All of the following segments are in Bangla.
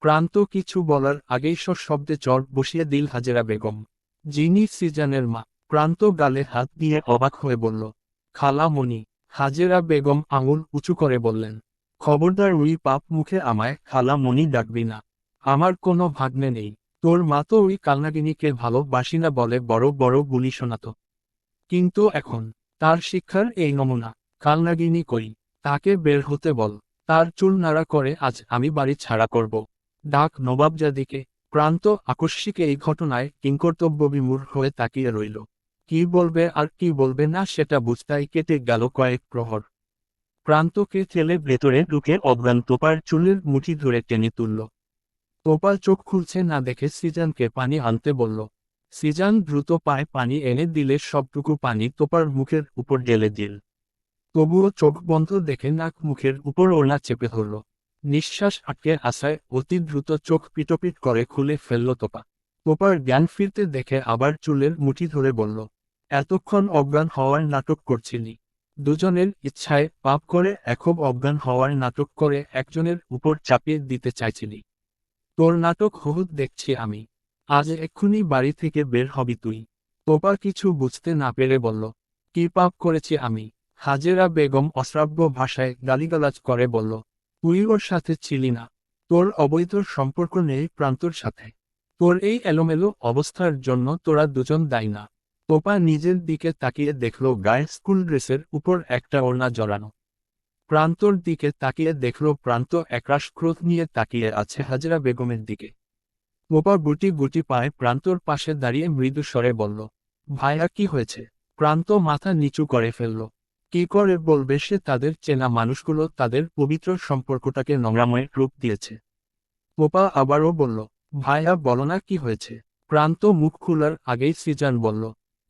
প্রান্ত কিছু বলার আগেই শব্দে চর বসিয়ে দিল হাজেরা বেগম, যিনি সিজানের মা। প্রান্ত গালে হাত দিয়ে অবাক হয়ে বলল, খালামণি। হাজেরা বেগম আঙুল উঁচু করে বললেন, খবরদার ওই পাপ মুখে আমায় খালামণি ডাকবি না। আমার কোনো ভাগ্নে নেই। তোর মা তো ওই কালনাগিনীকে ভালোবাসি না বলে বড় বড় বুলি শোনাত। কিন্তু এখন তার শিক্ষার এই নমুনা। কালনাগিনী কই, তাকে বের হতে বল। তার চুল নাড়া করে আজ আমি বাড়ি ছাড়া করব। ডাক নবাবজাদিকে। প্রান্ত আকস্মিক এই ঘটনায় কিংকর্তব্যবিমূঢ় হয়ে তাকিয়ে রইল। কি বলবে আর কি বলবে না সেটা বুঝতেই কেটে গেল কয়েক প্রহর। প্রান্তকে ঠেলে ভেতরে ঢুকে অজ্ঞান তোপার চুলের মুঠি ধরে টেনে তুলল। তোপা চোখ খুলছে না দেখে সিজানকে পানি আনতে বলল। সিজান দ্রুত পায়ে পানি এনে দিলে সবটুকু পানি তোপার মুখের উপর ঢেলে দিল। তবুও চোখ বন্ধ দেখে নাক মুখের উপর ওড়না চেপে ধরল। নিঃশ্বাস আটকে আসায় অতি দ্রুত চোখ পিটপিট করে খুলে ফেলল তোপা। তোপার জ্ঞান ফিরতে দেখে আবার চুলের মুঠি ধরে বলল, এতক্ষণ অজ্ঞান হওয়ার নাটক করছিলি। দুজনের ইচ্ছায় পাপ করে এখন অজ্ঞান হওয়ার নাটক করে একজনের উপর চাপিয়ে দিতে চাইছিলি। তোর নাটক বহুত দেখছি আমি। আজ এক্ষুনি বাড়ি থেকে বের হবি তুই। তোপা কিছু বুঝতে না পেরে বলল, কি পাপ করেছি আমি? হাজেরা বেগম অশ্রাব্য ভাষায় গালিগালাজ করে বলল, তুই ওর সাথে ছিলি না। তোর অবৈধ সম্পর্ক নেই প্রান্তর সাথে। তোর এই এলোমেলো অবস্থার জন্য তোরা দুজন দায়ী না। তোপা নিজের দিকে তাকিয়ে দেখল গায়ে স্কুল ড্রেসের উপর একটা ওড়না জড়ানো। প্রান্তর দিকে তাকিয়ে দেখল প্রান্ত একরাশ ক্রোধ নিয়ে তাকিয়ে আছে হাজেরা বেগমের দিকে। তোপা গুটি গুটি পায়ে প্রান্তর পাশে দাঁড়িয়ে মৃদু স্বরে বলল, ভাইয়া কি হয়েছে? প্রান্ত মাথা নিচু করে ফেলল। কি করে বলবে সে তাদের চেনা মানুষগুলো তাদের পবিত্র সম্পর্কটাকে নোংরাময় রূপ দিয়েছে। তোপা আবারও বলল, ভাইয়া বলো না কি হয়েছে? প্রান্ত মুখ খোলার আগেই সিজান বলল,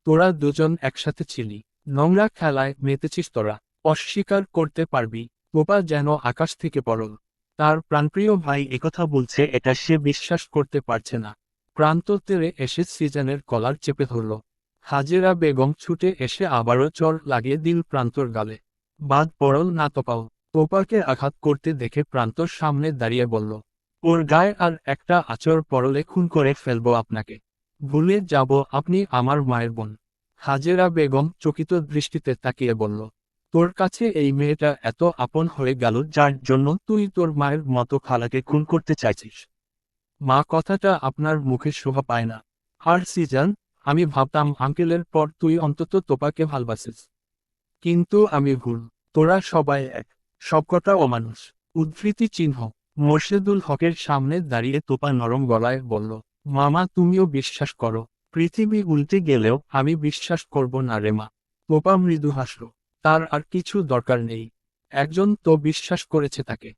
তোরা দুজন একসাথে ছিলি, নোংরা খেলায় মেতেছিস তোরা, অস্বীকার করতে পারবি? তোপা যেন আকাশ থেকে পড়ল। তার প্রাণপ্রিয় ভাই একথা বলছে এটা সে বিশ্বাস করতে পারছে না। প্রান্ত তেরে এসে সিজানের কলার চেপে ধরল। হাজেরা বেগম ছুটে এসে আবারও চর লাগিয়ে দিল প্রান্তর গালে। বাদ পড়ল না তোপাও। তোপাকে আঘাত করতে দেখে প্রান্তর সামনে দাঁড়িয়ে বলল, ওর গায়ে আর একটা আঁচড় পড়লে খুন করে ফেলবো আপনাকে। ভুলে যাব আপনি আমার মায়ের বোন। হাজেরা বেগম চকিত দৃষ্টিতে তাকিয়ে বলল, তোর কাছে এই মেয়েটা এত আপন হয়ে গেল যার জন্য তুই তোর মায়ের মতো খালাকে খুন করতে চাইছিস? মা কথাটা আপনার মুখে শোভা পায় না। আর সিজান, আমি ভাবতাম আঙ্কেলের পর তুই অন্তত তোপাকে ভালবাসিস। কিন্তু আমি ভুল। তোরা সবাই এক, সবকটা অমানুষ। উদ্ধৃতি চিহ্ন। মোর্শেদুল হকের সামনে দাঁড়িয়ে তোপা নরম গলায় বলল, মামা তুমিও বিশ্বাস করো। পৃথিবী উল্টে গেলেও আমি বিশ্বাস করব না রে মা। তোপা মৃদু হাসল। তার আর কিছু দরকার নেই। একজন তো বিশ্বাস করেছে তাকে।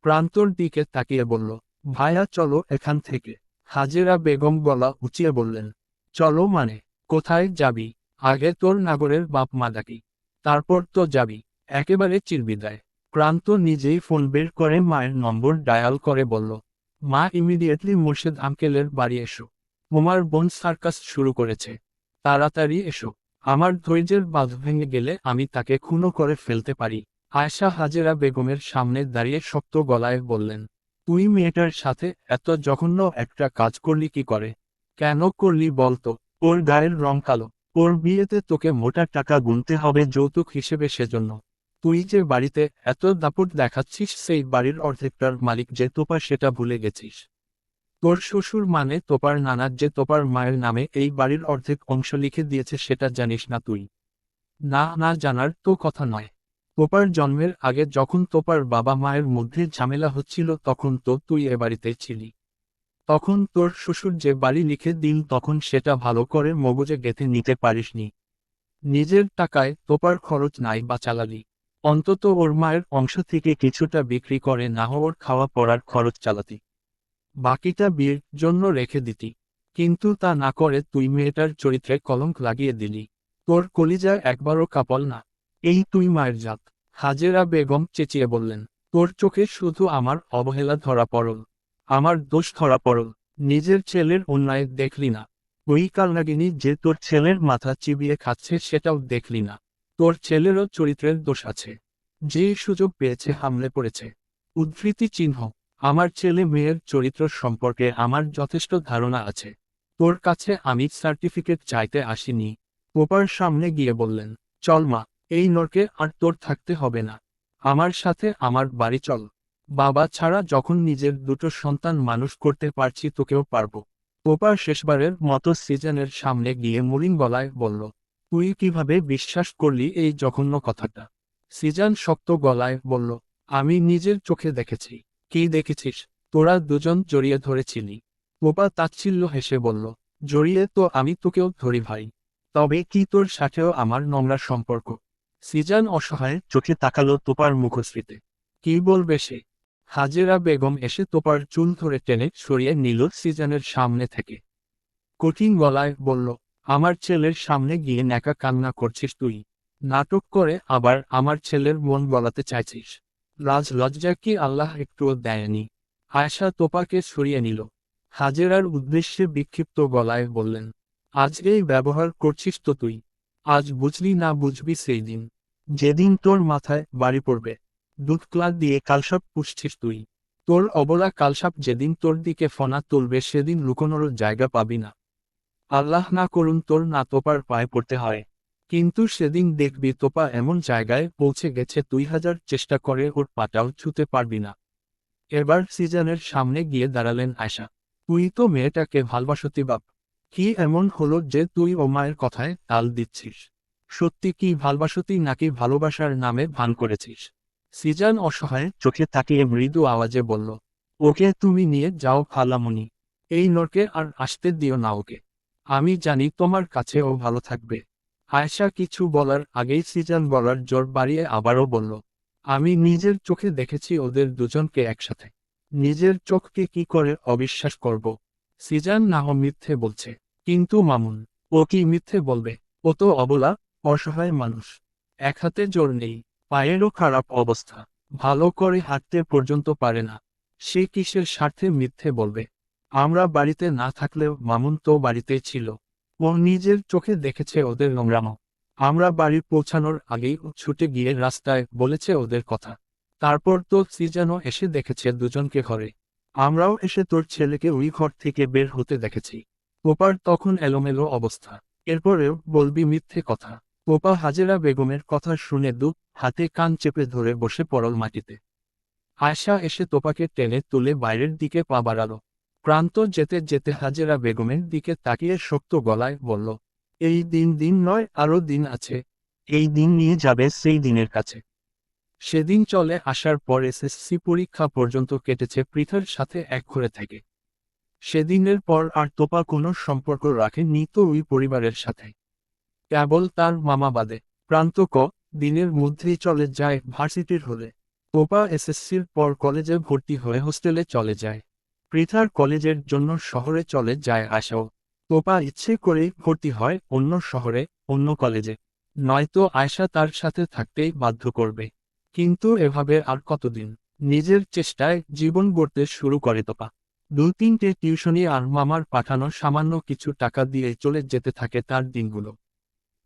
প্রান্তর দিকে তাকিয়ে বলল, ভাইয়া চলো এখান থেকে। হাজেরা বেগম গলা উঁচিয়ে বললেন, চলো মানে? কোথায় যাবি? আগে তোর নাগরের বাপ মা ডাকি, তারপর তো যাবি। একেবারে চিরবিদায়। প্রান্ত নিজেই ফোন বের করে মায়ের নম্বর ডায়াল করে বলল, মা ইমিডিয়েটলি মুর্শেদ আঙ্কেলের বাড়ি এসো। তোমার বোন সার্কাস শুরু করেছে। তাড়াতাড়ি এসো। আমার ধৈর্যের বাঁধ ভেঙে গেলে আমি তাকে খুনও করে ফেলতে পারি। আয়েশা হাজেরা বেগমের সামনে দাঁড়িয়ে শক্ত গলায় বললেন, তুই মেয়েটার সাথে এত জঘন্য একটা কাজ করলি কি করে? কেন করলি বলতো? ওর গায়ের রং কালো। ওর বিয়েতে তোকে মোটা টাকা গুনতে হবে যৌতুক হিসেবে সেজন্য। তুই যে বাড়িতে এত দাপট দেখাচ্ছিস সেই বাড়ির অর্ধেকটার মালিক যে তোপা সেটা ভুলে গেছিস। তোর শ্বশুর মানে তোপার নানা যে তোপার মায়ের নামে এই বাড়ির অর্ধেক অংশ লিখে দিয়েছে সেটা জানিস না তুই? না না, জানার তো কথা নয়। তোপার জন্মের আগে যখন তোপার বাবা মায়ের মধ্যে ঝামেলা হচ্ছিল তখন তো তুই এ বাড়িতে ছিলি। তখন তোর শ্বশুর যে বাড়ি লিখে দিল তখন সেটা ভালো করে মগজে গেঁথে নিতে পারিসনি। নিজের টাকায় তোপার খরচ নাই বা চালালি। অন্তত ওর মায়ের অংশ থেকে কিছুটা বিক্রি করে না ওর খাওয়া পড়ার খরচ চালাতি। বাকিটা বিয়ের জন্য রেখে দিতি। কিন্তু তা না করে তুই মেয়েটার চরিত্রে কলঙ্ক লাগিয়ে দিলি। তোর কলিজা একবারও কাঁপল না? এই তুই মায়ের জাত। হাজেরা বেগম চেঁচিয়ে বললেন, তোর চোখে শুধু আমার অবহেলা ধরা পড়ল, আমার দোষ ধরা পড়ল। নিজের ছেলের অন্যায় দেখলি না? ওই কালনাগিনী যে তোর ছেলের মাথা চিবিয়ে খাচ্ছে সেটাও দেখলি না? তোর ছেলেরও চরিত্রের দোষ আছে। যে সুযোগ পেয়েছে হামলে পড়েছে। উদ্ধৃতি চিহ্ন। আমার ছেলে মেয়ের চরিত্র সম্পর্কে আমার যথেষ্ট ধারণা আছে। তোর কাছে আমি সার্টিফিকেট চাইতে আসিনি। পোপার সামনে গিয়ে বললেন, চল মা, এই নরকে আর তোর থাকতে হবে না। আমার সাথে আমার বাড়ি চল। বাবা ছাড়া যখন নিজের দুটো সন্তান মানুষ করতে পারছি তোকেও পারবো। পোপার শেষবারের মতো সিজানের সামনে গিয়ে মলিন গলায় বলল, তুই কিভাবে বিশ্বাস করলি এই জঘন্য কথাটা? সিজান শক্ত গলায় বলল, আমি নিজের চোখে দেখেছি। কি দেখেছিস? তোরা দুজন জড়িয়ে ধরেছিলি। পোপা তাচ্ছিল্য হেসে বলল, জড়িয়ে তো আমি তোকেও ধরি ভাই। তবে কি তোর সাথেও আমার নোংরা সম্পর্ক? সিজান অসহায় চোখে তাকালো তোপার মুখশ্রীতে। কি বলবে সে? হাজেরা বেগম এসে তোপার চুল ধরে টেনে সরিয়ে নিল সিজানের সামনে থেকে। কঠিন গলায় বলল, আমার ছেলের সামনে গিয়ে ন্যাকা কান্না করছিস তুই? নাটক করে আবার আমার ছেলের মন গলাতে চাইছিস? লাজ লজ্জা কি আল্লাহ একটুও দেয়নি? আয়েশা তোপাকে সরিয়ে নিল। হাজেরার উদ্দেশ্যে বিক্ষিপ্ত গলায় বললেন, আজ এই ব্যবহার করছিস তো তুই? আজ বুঝলি না বুঝবি সেই দিন, যেদিন তোর মাথায় বাড়ি পড়বে। দুধ ক্লাস দিয়ে কালসাপ পুষছিস তুই। তোর অবলা কালসাপ যেদিন তোর দিকে ফনা তুলবে সেদিন লুকোনোর জায়গা পাবি না। আল্লাহ না করুন তোর না তোপার পায়ে পড়তে হয়। কিন্তু সেদিন দেখবি তোপা এমন জায়গায় পৌঁছে গেছে 2000 চেষ্টা করে ওর পাটাও ছুতে পারবি না। এবার সিজানের সামনে গিয়ে দাঁড়ালেন আয়শা। তুই তো মেয়েটাকে ভালবাসতি বাপ। কি এমন হলো যে তুই ও মায়ের কথায় তাল দিচ্ছিস? সত্যি কি ভালবাসতি নাকি ভালোবাসার নামে ভান করেছিস? সিজান অসহায় চোখে তাকিয়ে মৃদু আওয়াজে বলল, ওকে তুমি নিয়ে যাও খালামণি। এই নরকে আর আসতে দিও না ওকে। আমি জানি তোমার কাছে ও ভালো থাকবে। আয়েশা কিছু বলার আগেই সিজান বলার জোর বাড়িয়ে আবারও বলল, আমি নিজের চোখে দেখেছি ওদের দুজনকে একসাথে। নিজের চোখকে কি করে অবিশ্বাস করব? সিজান না মিথ্যে বলছে। কিন্তু মামুন, ও কি মিথ্যে বলবে? ও তো অবলা, অসহায় মানুষ। এক হাতে জোর নেই, পায়েরও খারাপ অবস্থা, ভালো করে হাঁটতে পর্যন্ত পারে না। সে কিসের স্বার্থে মিথ্যে বলবে? আমরা বাড়িতে না থাকলেও মামুন তো বাড়িতেই ছিল। ও নিজের চোখে দেখেছে ওদের নোংরামো। আমরা বাড়ি পৌঁছানোর আগেই ও ছুটে গিয়ে রাস্তায় বলেছে ওদের কথা। তারপর তো সিজানও এসে দেখেছে দুজনকে ঘরে। আমরাও এসে তোর ছেলেকে ওই ঘর থেকে বের হতে দেখেছি। পোপার তখন এলোমেলো অবস্থা। এরপরেও বলবি মিথ্যে কথা? পোপা হাজেরা বেগমের কথা শুনে হাতে কান চেপে ধরে বসে পড়ল মাটিতে। আয়শা এসে তোপাকে টেনে তুলে বাইরের দিকে পা বাড়ালো। প্রান্ত যেতে যেতে হাজেরা বেগমের দিকে তাকিয়ে শক্ত গলায় বলল, এই দিন নয় আরও দিন আছে। এই দিন নিয়ে যাবে সেই দিনের কাছে। সেদিন চলে আসার পর এসএসসি পরীক্ষা পর্যন্ত কেটেছে পৃথার সাথে একঘরে থেকে। সেদিনের পর আর তোপা কোনো সম্পর্ক রাখেনি তো ওই পরিবারের সাথে। কেবল তার মামা বাদে। প্রান্ত দিনের মধ্যেই চলে যায় ভার্সিটির হলে। তোপা এসএসসির পর কলেজে ভর্তি হয়ে হোস্টেলে চলে যায়। পৃথার কলেজের জন্য শহরে চলে যায় আয়শাও। তোপা ইচ্ছে করেই ভর্তি হয় অন্য শহরে, অন্য কলেজে। নয়তো আয়শা তার সাথে থাকতেই বাধ্য করবে। কিন্তু এভাবে আর কতদিন? নিজের চেষ্টায় জীবন গড়তে শুরু করে তোপা। 2-3টে টিউশনি আর মামার পাঠানো সামান্য কিছু টাকা দিয়ে চলে যেতে থাকে তার দিনগুলো।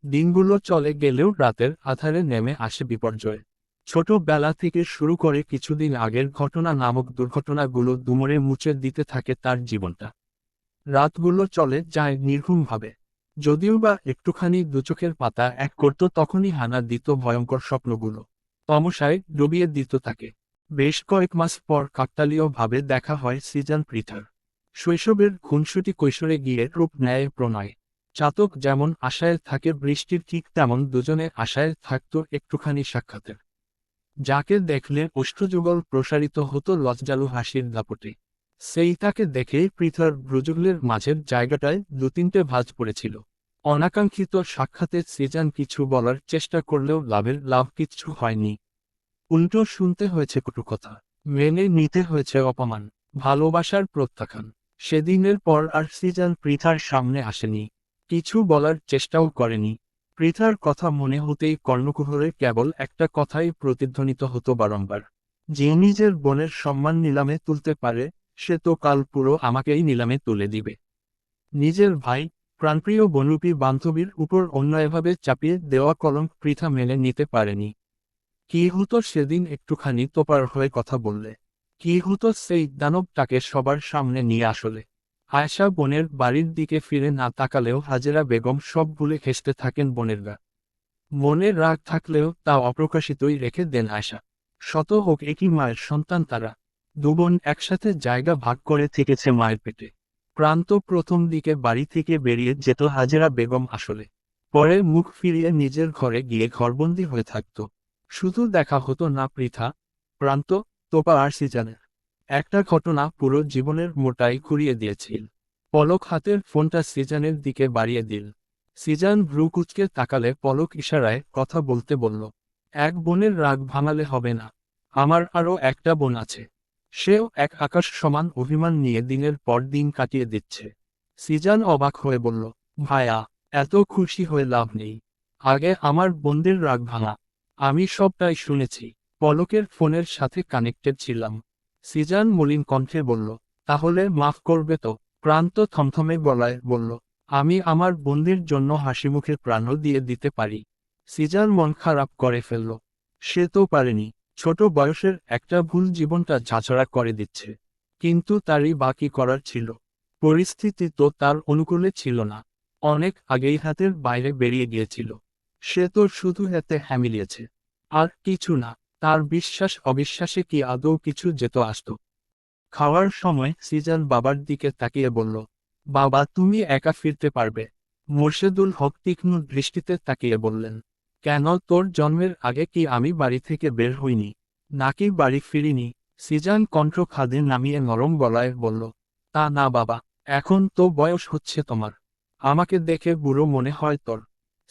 দিনগুলো চলে গেলেও রাতের আঁধারে নেমে আসে বিপর্যয়। ছোটবেলা থেকে শুরু করে কিছুদিন আগের ঘটনা নামক দুর্ঘটনাগুলো দুমড়ে মুছে দিতে থাকে তার জীবনটা। রাতগুলো চলে যায় নির্ঘুমভাবে। যদিও বা একটুখানি দুচোখের পাতা এক করত তখনই হানা দিত ভয়ঙ্কর স্বপ্নগুলো। তমসায় ডুবিয়ে দিত তাকে। বেশ কয়েক মাস পর কাকতালীয়ভাবে দেখা হয় সিজান পৃথার। শৈশবের খুনসুটি কৈশোরে গিয়ে রূপ নেয় প্রণয়। চাতক যেমন আশায় থাকে বৃষ্টির ঠিক তেমন দুজনে আশায় থাকত একটুখানি সাক্ষাতের। যাকে দেখলে ওষ্ঠযুগল প্রসারিত হতো লজ্জালু হাসির দাপটে। সেই তাকে দেখেই পৃথার ব্রুজুগলের মাঝের জায়গাটায় 2-3টে ভাঁজ পড়েছিল। অনাকাঙ্ক্ষিত সাক্ষাতে সিজান কিছু বলার চেষ্টা করলেও লাভ কিচ্ছু হয়নি। উল্টো শুনতে হয়েছে কটু কথা, মেনে নিতে হয়েছে অপমান, ভালোবাসার প্রত্যাখ্যান। সেদিনের পর আর সিজান পৃথার সামনে আসেনি, কিছু বলার চেষ্টাও করেনি। পৃথার কথা মনে হতেই কর্ণকুহরে কেবল একটা কথাই প্রতিধ্বনিত হতো বারংবার, যে নিজের বোনের সম্মান নিলামে তুলতে পারে সে তো কাল পুরো আমাকেই নিলামে তুলে দিবে। নিজের ভাই, প্রাণপ্রিয় বনরূপী বান্ধবীর উপর অন্যায়ভাবে চাপিয়ে দেওয়া কলঙ্ক পৃথা মেনে নিতে পারেনি। কি হতো সেদিন একটুখানি তোপার হয়ে কথা বললে? কি হতো সেই দানবটাকে সবার সামনে নিয়ে আসলে? আয়েশা বোনের বাড়ির দিকে ফিরে না তাকালেও হাজেরা বেগম সব ভুলে হেসতে থাকেন বোনের গা। মনে রাগ থাকলেও তা অপ্রকাশিতই রেখে দেন আয়েশা। শত হোক একই মায়ের সন্তান তারা। দুবোন একসাথে জায়গা ভাগ করে থেকেছে মায়ের পেটে। প্রান্ত প্রথম দিকে বাড়ি থেকে বেরিয়ে যেত হাজেরা বেগম আসলে। পরে মুখ ফিরিয়ে নিজের ঘরে গিয়ে ঘরবন্দি হয়ে থাকত। শুধু দেখা হতো না পৃথা, প্রান্ত, তোপা আর সিজানের। একটা ঘটনা পুরো জীবনের মোটাই ঘুরিয়ে দিয়েছিল। পলক হাতের ফোনটা সিজানের দিকে বাড়িয়ে দিল। সিজান ভ্রু কুঁচকে তাকালে পলক ইশারায় কথা বলতে বলল, এক বোনের রাগ ভাঙালে হবে না। আমার আরও একটা বোন আছে। সেও এক আকাশ সমান অভিমান নিয়ে দিনের পর দিন কাটিয়ে দিচ্ছে। সিজান অবাক হয়ে বলল, ভায়া, এত খুশি হয়ে লাভ নেই। আগে আমার বোনদের রাগ ভাঙা। আমি সবটাই শুনেছি। পলকের ফোনের সাথে কানেক্টেড ছিলাম। সিজান মলিন কণ্ঠে বলল, তাহলে মাফ করবে তো? প্রান্ত থমথমে গলায় বলল, আমি আমার বোনদের জন্য হাসিমুখে প্রাণও দিয়ে দিতে পারি। সিজান মন খারাপ করে ফেলল। সে তো পারেনি। ছোট বয়সের একটা ভুল জীবনটা ঝাঁঝরা করে দিচ্ছে। কিন্তু তারই বাকি করার ছিল। পরিস্থিতি তো তার অনুকূলে ছিল না। অনেক আগেই হাতের বাইরে বেরিয়ে গিয়েছিল। সে তো শুধু এতে হ্যামিলিয়েছে। আর কিছু না। তার বিশ্বাস অবিশ্বাসে কি আদৌ কিছু যেত আসত? খাওয়ার সময় সিজান বাবার দিকে তাকিয়ে বলল, বাবা, তুমি একা ফিরতে পারবে? মোর্শেদুল হক তীক্ষ্ণ দৃষ্টিতে তাকিয়ে বললেন, কেন, তোর জন্মের আগে কি আমি বাড়ি থেকে বের হইনি? নাকি বাড়ি ফিরিনি? সিজান কণ্ঠ খাদে নামিয়ে নরম গলায় বলল, তা না বাবা, এখন তো বয়স হচ্ছে তোমার। আমাকে দেখে বুড়ো মনে হয় তোর।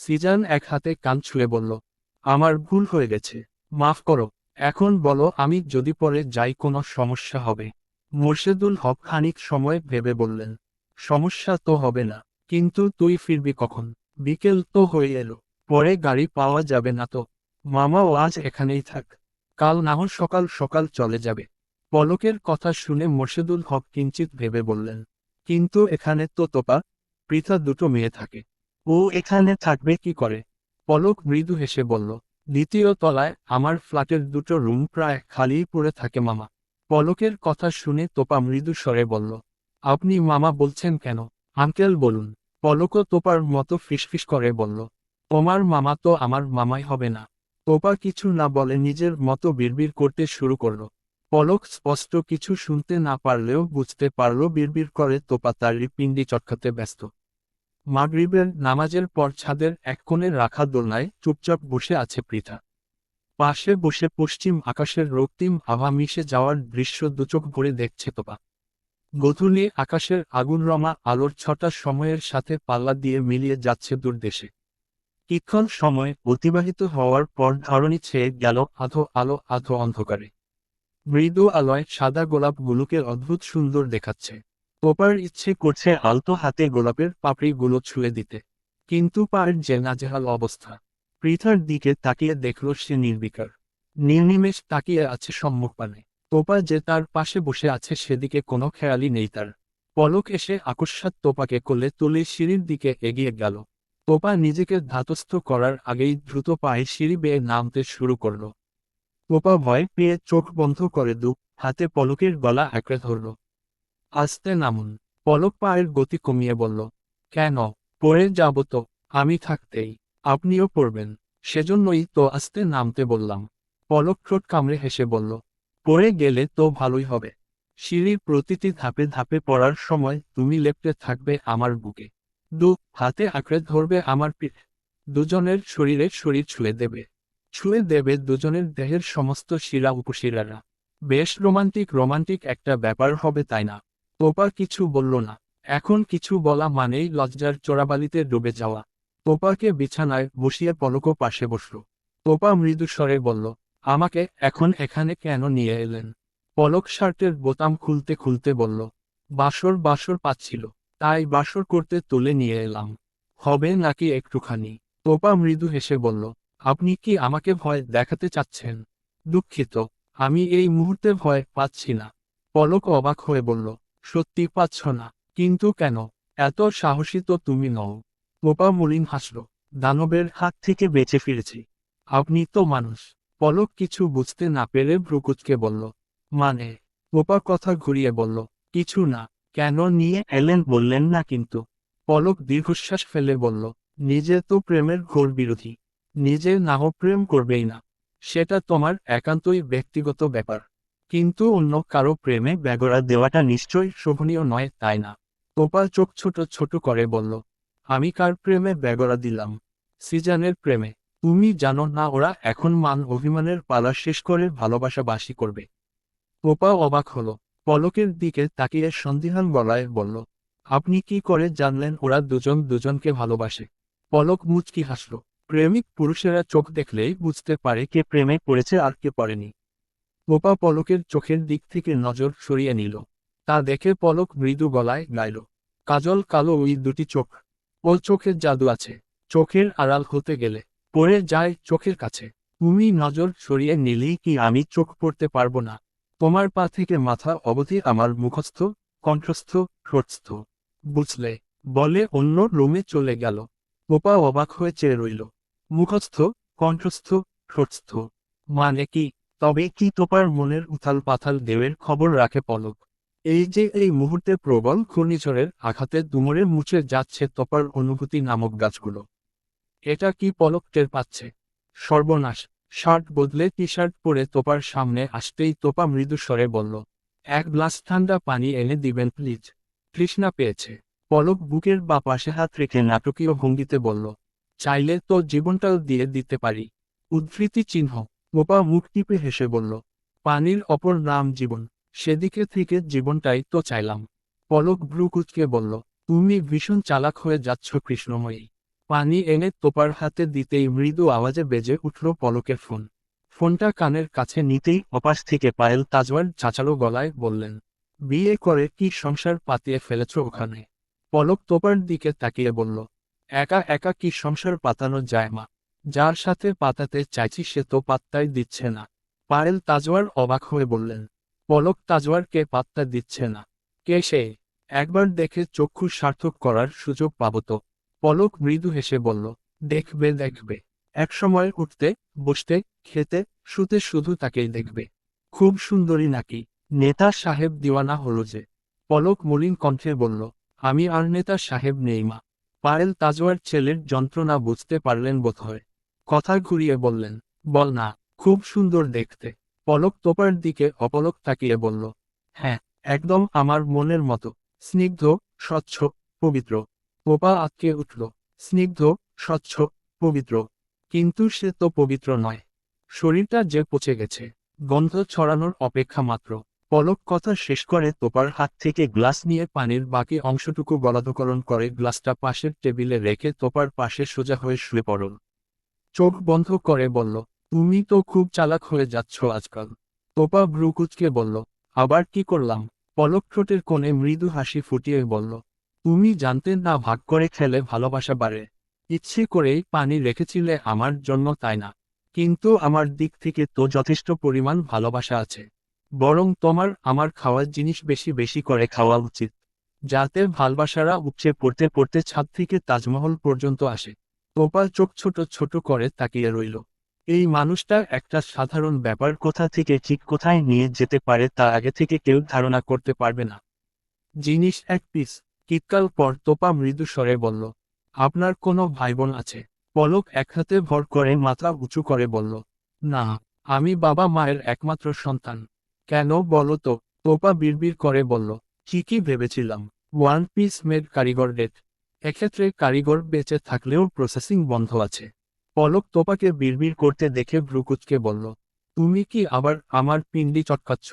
সিজান এক হাতে কান ছুঁয়ে বলল, আমার ভুল হয়ে গেছে। মাফ করো। এখন বলো, আমি যদি পরে যাই কোনো সমস্যা হবে? মোর্শেদুল হক খানিক সময় ভেবে বললেন, সমস্যা তো হবে না। কিন্তু তুই ফিরবি কখন? বিকেল তো হয়ে এলো। পরে গাড়ি পাওয়া যাবে না তো? মামাও আজ এখানেই থাক। কাল না হয় সকাল সকাল চলে যাবে। পলকের কথা শুনে মোর্শেদুল হক কিঞ্চিত ভেবে বললেন, কিন্তু এখানে তো তোপা, পৃথা দুটো মেয়ে থাকে। ও এখানে থাকবে কি করে? পলক মৃদু হেসে বলল, দ্বিতীয় তলায় আমার ফ্ল্যাটের দুটো রুম প্রায় খালিই পড়ে থাকে মামা। পলকের কথা শুনে তোপা মৃদু স্বরে বলল, আপনি মামা বলছেন কেন? আঙ্কেল বলুন। পলকও তোপার মতো ফিসফিস করে বলল, তোমার মামা তো আমার মামাই হবে না। তোপা কিছু না বলে নিজের মতো বিড়বিড় করতে শুরু করল। পলক স্পষ্ট কিছু শুনতে না পারলেও বুঝতে পারল বিড়বিড় করে তোপা তার পিণ্ডি চটকাতে ব্যস্ত। মাগরিবের নামাজের পর ছাদের এক কোণে রাখা দোলনায় চুপচাপ বসে আছে পৃথা। পাশে বসে পশ্চিম আকাশের রক্তিম আভা মিশে যাওয়ার দৃশ্য দুচোখ ভরে দেখছে তোপা। গোধূলি আকাশের আগুনরমা আলোর ছটা সময়ের সাথে পাল্লা দিয়ে মিলিয়ে যাচ্ছে দূর দেশে। কিছুক্ষণ সময় অতিবাহিত হওয়ার পর ধরণী ছেয়ে গেল আধো আলো আধো অন্ধকারে। মৃদু আলোয় সাদা গোলাপগুলোকে অদ্ভুত সুন্দর দেখাচ্ছে। তোপার ইচ্ছে করছে আলতো হাতে গোলাপের পাপড়িগুলো ছুঁয়ে দিতে। কিন্তু পায়ের যে নাজেহাল অবস্থা। পৃথার দিকে তাকিয়ে দেখল সে নির্বিকার। নির্নিমেষ তাকিয়ে আছে সম্মুখপানে। তোপা যে তার পাশে বসে আছে সেদিকে কোনো খেয়ালই নেই তার। পলক এসে আকস্মাৎ তোপাকে কোলে তুলে সিঁড়ির দিকে এগিয়ে গেল। তোপা নিজেকে ধাতস্থ করার আগেই দ্রুত পায়ে সিঁড়ি বেয়ে নামতে শুরু করল। তোপা ভয় পেয়ে চোখ বন্ধ করে হাতে পলকের গলা আঁকড়ে ধরল। আস্তে নামুন। পলক পায়ের গতি কমিয়ে বলল, কেন? পড়ে যাব তো? আমি থাকতেই আপনিও পড়বেন। সেজন্যই তো আস্তে নামতে বললাম। পলক ঠোঁট কামড়ে হেসে বলল, পড়ে গেলে তো ভালোই হবে। সিঁড়ির প্রতিটি ধাপে ধাপে পড়ার সময় তুমি লেপ্টে থাকবে আমার বুকে। হাতে আঁকড়ে ধরবে আমার পিঠ। দুজনের শরীরে শরীর ছুঁয়ে দেবে। ছুঁয়ে দেবে দুজনের দেহের সমস্ত শিরা উপশিরারা। বেশ রোমান্টিক রোমান্টিক একটা ব্যাপার হবে, তাই না? তোপা কিছু বলল না। এখন কিছু বলা মানেই লজ্জার চোরাবালিতে ডুবে যাওয়া। তোপাকে বিছানায় বসিয়ে পলকও পাশে বসল। তোপা মৃদু স্বরে বলল, আমাকে এখন এখানে কেন নিয়ে এলেন? পলক শার্টের বোতাম খুলতে খুলতে বলল, বাসর বাসর পাচ্ছিল, তাই বাসর করতে তুলে নিয়ে এলাম। হবে নাকি একটুখানি? তোপা মৃদু হেসে বলল, আপনি কি আমাকে ভয় দেখাতে চাচ্ছেন? দুঃখিত, আমি এই মুহূর্তে ভয় পাচ্ছি না। পলক অবাক হয়ে বলল, সত্যি পাচ্ছ না? কিন্তু কেন? এত সাহসী তো তুমি নও। তোপা মলিন হাসল, দানবের হাত থেকে বেঁচে ফিরেছি। আপনি তো মানুষ। পলক কিছু বুঝতে না পেরে ভ্রুকুচকে বলল, মানে? তোপা কথা ঘুরিয়ে বলল, কিছু না। কেন নিয়ে এলেন বললেন না কিন্তু। পলক দীর্ঘশ্বাস ফেলে বলল, নিজে তো প্রেমের ঘোর বিরোধী। নিজে নাহ প্রেম করবেই না। সেটা তোমার একান্তই ব্যক্তিগত ব্যাপার। কিন্তু অন্য কারো প্রেমে ব্যাগরা দেওয়াটা নিশ্চয়ই শোভনীয় নয়, তাই না? তোপা চোখ ছোট ছোট করে বলল, আমি কার প্রেমে ব্যাগরা দিলাম? সিজানের প্রেমে। তুমি জানো না ওরা এখন মান অভিমানের পালা শেষ করে ভালোবাসা বাসি করবে? তোপা অবাক হলো। পলকের দিকে তাকিয়ে সন্দিহান গলায় বলল, আপনি কি করে জানলেন ওরা দুজন দুজনকে ভালোবাসে? পলক মুচকি হাসল। প্রেমিক পুরুষেরা চোখ দেখলেই বুঝতে পারে কে প্রেমে পড়েছে আর কে পড়েনি। তোপা পলকের চোখের দিক থেকে নজর সরিয়ে নিল। তা দেখে পলক মৃদু গলায় গাইল, কাজল কালো ওই দুটি চোখ। ও চোখের জাদু আছে। চোখের আড়াল হতে গেলে পড়ে যায় চোখের কাছে। তুমি নজর সরিয়ে নিলেই কি আমি চোখ পড়তে পারবো না? তোমার পা থেকে মাথা অবধি আমার মুখস্থ, কণ্ঠস্থ, ঠোঁটস্থ। বুঝলে? বলে অন্য রুমে চলে গেল। তোপা অবাক হয়ে চেয়ে রইল। মুখস্থ, কণ্ঠস্থ, ঠোঁটস্থ মানে কি? তবে কি তোপার মনের উথাল পাথাল ঢেউয়ের খবর রাখে পলক? এই যে এই মুহূর্তে প্রবল ঘূর্ণিঝড়ের আঘাতে দুমড়ে মুছে যাচ্ছে তোপার অনুভূতি নামক গাছগুলো। এটা কি পলক টের পাচ্ছে? সর্বনাশ! শার্ট বদলে টি শার্ট পরে তোপার সামনে আসতেই তোপা মৃদু স্বরে বলল, এক গ্লাস ঠান্ডা পানি এনে দিবেন প্লিজ। তৃষ্ণা পেয়েছে। পলক বুকের বা পাশে হাত রেখে নাটকীয় ভঙ্গিতে বলল, চাইলে তো জীবনটাও দিয়ে দিতে পারি। উদ্ধৃতি চিহ্ন। তোপা মুখ টিপে হেসে বলল, পানির অপর নাম জীবন। সেদিকে থেকে জীবনটাই তো চাইলাম। পলক ভ্রু কুঁচকে বলল, তুমি ভীষণ চালাক হয়ে যাচ্ছ কৃষ্ণময়ী। পানি এনে তোপার হাতে দিতেই মৃদু আওয়াজে বেজে উঠল পলকের ফোন। ফোনটা কানের কাছে নিতেই অপাশ থেকে পায়েল তাজওয়ার চাচালো গলায় বললেন, বিয়ে করে কি সংসার পাতিয়ে ফেলেছ ওখানে? পলক তোপার দিকে তাকিয়ে বলল, একা একা কি সংসার পাতানো যায় মা? যার সাথে পাতাতে চাইছি সে তো পাত্তাই দিচ্ছে না। পায়েল তাজওয়ার অবাক হয়ে বললেন, পলক তাজওয়ারকে পাত্তা দিচ্ছে না? কে সে? একবার দেখে চক্ষু সার্থক করার সুযোগ পাব তো। পলক মৃদু হেসে বলল, দেখবে দেখবে। একসময় উঠতে, বসতে, খেতে, শুতে শুধু তাকেই দেখবে। খুব সুন্দরী নাকি? নেতা সাহেব দিওয়ানা হলো যে। পলক মলিন কণ্ঠে বলল, আমি আর নেতা সাহেব নেই মা। পায়েল তাজওয়ার ছেলের যন্ত্রণা বুঝতে পারলেন বোধহয়। কথা ঘুরিয়ে বললেন, বল না। খুব সুন্দর দেখতে। পলক তোপার দিকে অপলক তাকিয়ে বলল, হ্যাঁ, একদম আমার মনের মতো। স্নিগ্ধ, স্বচ্ছ, পবিত্র। তোপা আঁতকে উঠল। স্নিগ্ধ, স্বচ্ছ, পবিত্র। কিন্তু সে তো পবিত্র নয়। শরীরটা যে পচে গেছে। গন্ধ ছড়ানোর অপেক্ষা মাত্র। পলক কথা শেষ করে তোপার হাত থেকে গ্লাস নিয়ে পানির বাকি অংশটুকু গলাধকরণ করে গ্লাসটা পাশের টেবিলে রেখে তোপার পাশে সোজা হয়ে শুয়ে পড়ল। চোখ বন্ধ করে বলল, তুমি তো খুব চালাক হয়ে যাচ্ছ আজকাল। তোপা ভ্রু কুঁচকে বলল, আবার কি করলাম? পলক ঠোঁটের কোণে মৃদু হাসি ফুটিয়ে বলল, তুমি জানতে না ভাগ করে খেলে ভালোবাসা বাড়ে। ইচ্ছে করেই পানি রেখেছিলে আমার জন্য, তাই না? কিন্তু আমার দিক থেকে তো যথেষ্ট পরিমাণ ভালোবাসা আছে। বরং তোমার আমার খাওয়ার জিনিস বেশি বেশি করে খাওয়া উচিত, যাতে ভালোবাসারা উপচে পড়তে পড়তে ছাদ থেকে তাজমহল পর্যন্ত আসে। তোপা চোখ ছোট ছোট করে তাকিয়ে রইল। এই মানুষটা একটা সাধারণ ব্যাপার কোথা থেকে ঠিক কোথায় নিয়ে যেতে পারে তা আগে থেকে কেউ ধারণা করতে পারবে না। জিনিস এক পিস। কিতকাল পর তোপা মৃদু স্বরে বলল, আপনার কোনো ভাইবোন আছে? পলক এক হাতে ভর করে মাথা উঁচু করে বলল, না, আমি বাবা মায়ের একমাত্র সন্তান। কেন বলো তো? তোপা বিড়বিড় করে বলল, ঠিকই ভেবেছিলাম। ওয়ান পিস মেড কারিগর ডেট। এক্ষেত্রে কারিগর বেঁচে থাকলেও প্রসেসিং বন্ধ আছে। পলক তোপাকে বিড়বিড় করতে দেখে ভ্রুকুচকে বলল, তুমি কি আবার আমার পিণ্ডি চটকাচ্ছ?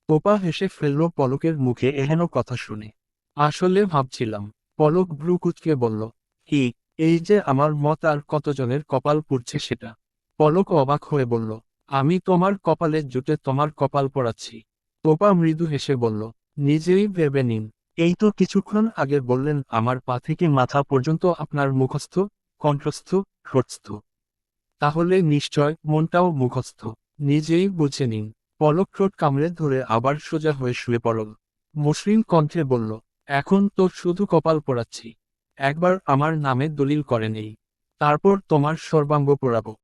তোপা হেসে ফেলল পলকের মুখে এহেন কথা শুনে। আসলে ভাবছিলাম। পলক ভ্রু কুঁচকে বলল, কি? এই যে আমার মত আর কতজনের কপাল পুড়ছে সেটা। পলক অবাক হয়ে বলল, আমি তোমার কপালে জুটে তোমার কপাল পোড়াচ্ছি। তোপা মৃদু হেসে বলল, নিজেই ভেবে নিন। এই তো কিছুক্ষণ আগে বললেন আমার পা থেকে মাথা পর্যন্ত আপনার মুখস্থ, কণ্ঠস্থ, ঠোঁটস্থ। তাহলে নিশ্চয় মনটাও মুখস্থ। নিজেই বুঝে নিন। পলক ঠোঁট কামড়ে ধরে আবার সোজা হয়ে শুয়ে পড়ল। মসৃণ কণ্ঠে বলল, এখন তো শুধু কপাল পোড়াচ্ছি। একবার আমার নামে দলিল করে নেই। তারপর তোমার সর্বাঙ্গ পোড়াবো।